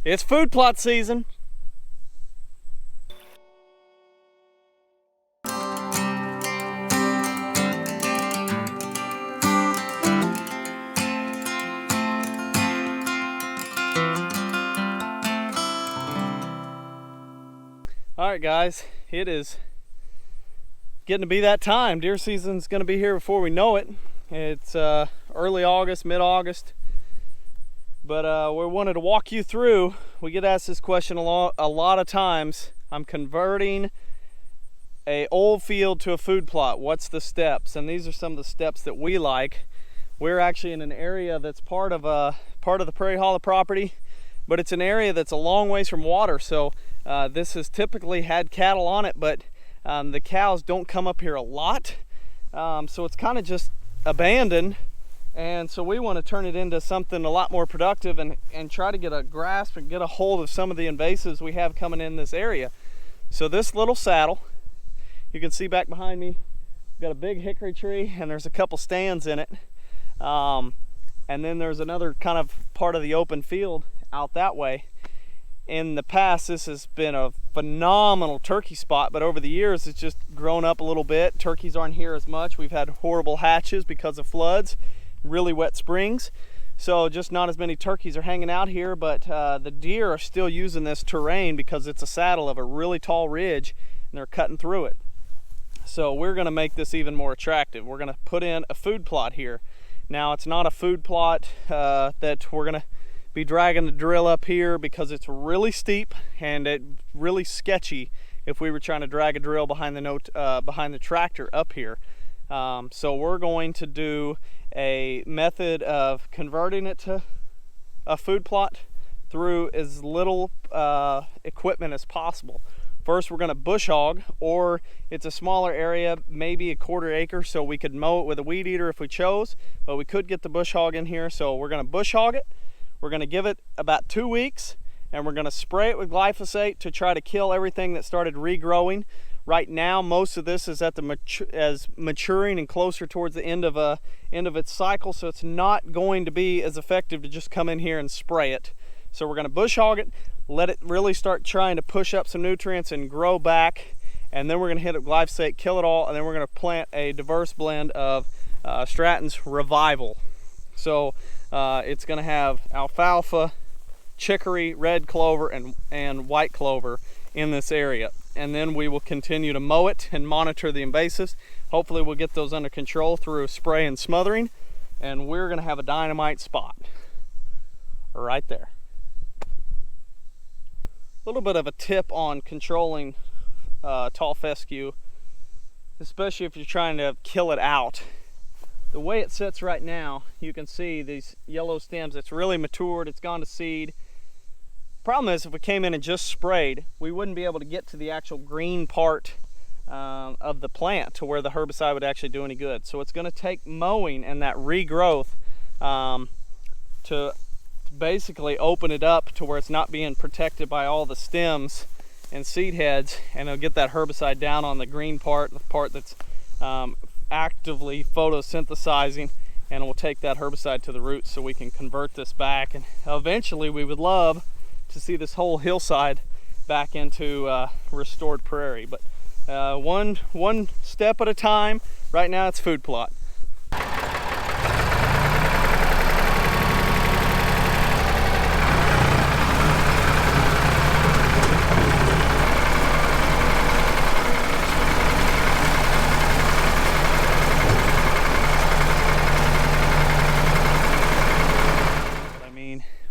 It's food plot season. All right, guys, it is getting to be that time. Deer season's going to be here before we know it. It's early August, mid-August, but we wanted to walk you through. We get asked this question a lot of times. I'm converting a old field to a food plot. What's the steps? And these are some of the steps that we like. We're actually in an area that's part of the Prairie Hollow property, but it's an area that's a long ways from water. So this has typically had cattle on it, but the cows don't come up here a lot. So it's kind of just abandoned. And so we want to turn it into something a lot more productive and try to get a grasp and get a hold of some of the invasives we have coming in this area. So this little saddle, you can see back behind me, we've got a big hickory tree and there's a couple stands in it. And then there's another kind of part of the open field out that way. In the past, this has been a phenomenal turkey spot, but over the years, it's just grown up a little bit. Turkeys aren't here as much. We've had horrible hatches because of floods, really wet springs. So just not as many turkeys are hanging out here, but the deer are still using this terrain because it's a saddle of a really tall ridge and they're cutting through it. So we're gonna make this even more attractive. We're gonna put in a food plot here. Now, it's not a food plot that we're gonna be dragging the drill up here because it's really steep and it's really sketchy if we were trying to drag a drill behind the tractor up here. So we're going to do a method of converting it to a food plot through as little equipment as possible. First, we're going to bush hog, or it's a smaller area, maybe a 1/4 acre, so we could mow it with a weed eater if we chose, but we could get the bush hog in here. So we're going to bush hog it. We're going to give it about 2 weeks, and we're going to spray it with glyphosate to try to kill everything that started regrowing. Right now, most of this is at as maturing and closer towards the end of its cycle, so it's not going to be as effective to just come in here and spray it. So we're going to bush hog it, let it really start trying to push up some nutrients and grow back, and then we're going to hit it with glyphosate, kill it all, and then we're going to plant a diverse blend of Stratton's Revival. So it's going to have alfalfa, chicory, red clover, and white clover in this area. And then we will continue to mow it and monitor the invasives. Hopefully we'll get those under control through spray and smothering, and we're going to have a dynamite spot right there. A little bit of a tip on controlling tall fescue, especially if you're trying to kill it out. The way it sits right now, you can see these yellow stems. It's really matured, it's gone to seed. Problem is, if we came in and just sprayed, we wouldn't be able to get to the actual green part of the plant to where the herbicide would actually do any good. So it's going to take mowing and that regrowth to basically open it up to where it's not being protected by all the stems and seed heads, and it'll get that herbicide down on the green part, the part that's actively photosynthesizing, and it will take that herbicide to the roots so we can convert this back. And eventually we would love to see this whole hillside back into restored prairie, but one step at a time. Right now it's food plot.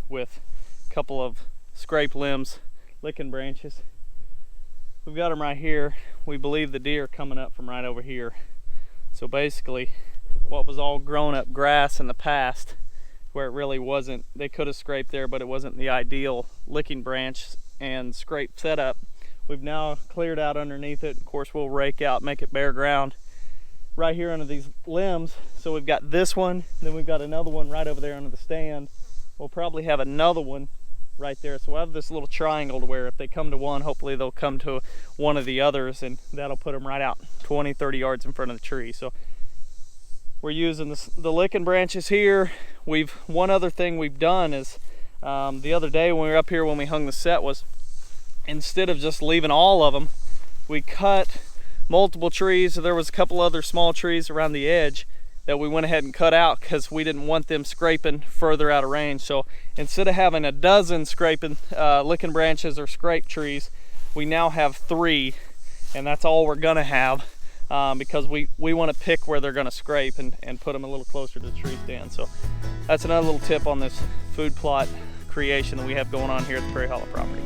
With a couple of scraped limbs, licking branches. We've got them right here. We believe the deer are coming up from right over here. So basically, what was all grown up grass in the past, where it really wasn't, they could have scraped there, but it wasn't the ideal licking branch and scrape setup. We've now cleared out underneath it. Of course, we'll rake out, make it bare ground right here under these limbs. So we've got this one, then we've got another one right over there under the stand. We'll probably have another one right there. So we'll have this little triangle to where if they come to one, hopefully they'll come to one of the others, and that'll put them right out 20-30 yards in front of the tree. So we're using the licking branches here. One other thing we've done is the other day when we were up here when we hung the set was, instead of just leaving all of them, we cut multiple trees. There was a couple other small trees around the edge that we went ahead and cut out because we didn't want them scraping further out of range. So instead of having a dozen scraping licking branches or scrape trees, we now have 3, and that's all we're gonna have, because we want to pick where they're gonna scrape and put them a little closer to the tree stand. So that's another little tip on this food plot creation that we have going on here at the Prairie Hollow property.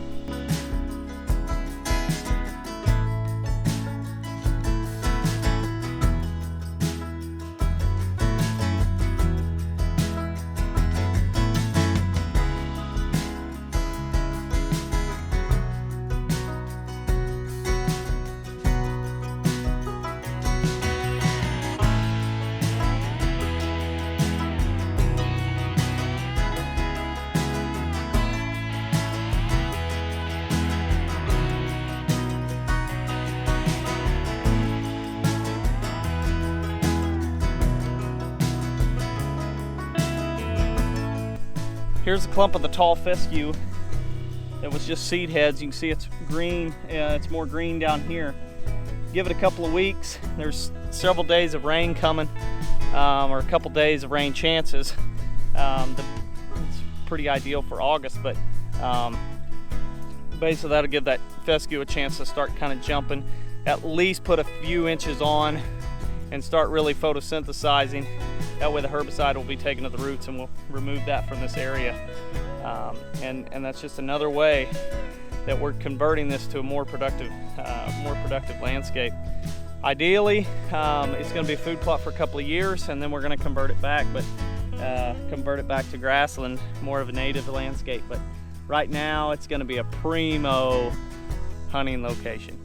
Here's a clump of the tall fescue that was just seed heads. You can see it's green. It's more green down here. Give it a couple of weeks. There's several days of rain coming, or a couple days of rain chances. It's pretty ideal for August, but basically that'll give that fescue a chance to start kind of jumping, at least put a few inches on and start really photosynthesizing. That way the herbicide will be taken to the roots and we'll remove that from this area. And that's just another way that we're converting this to a more productive landscape. Ideally, it's going to be a food plot for a couple of years, and then we're going to convert it back, but convert it back to grassland, more of a native landscape. But right now, it's going to be a primo hunting location.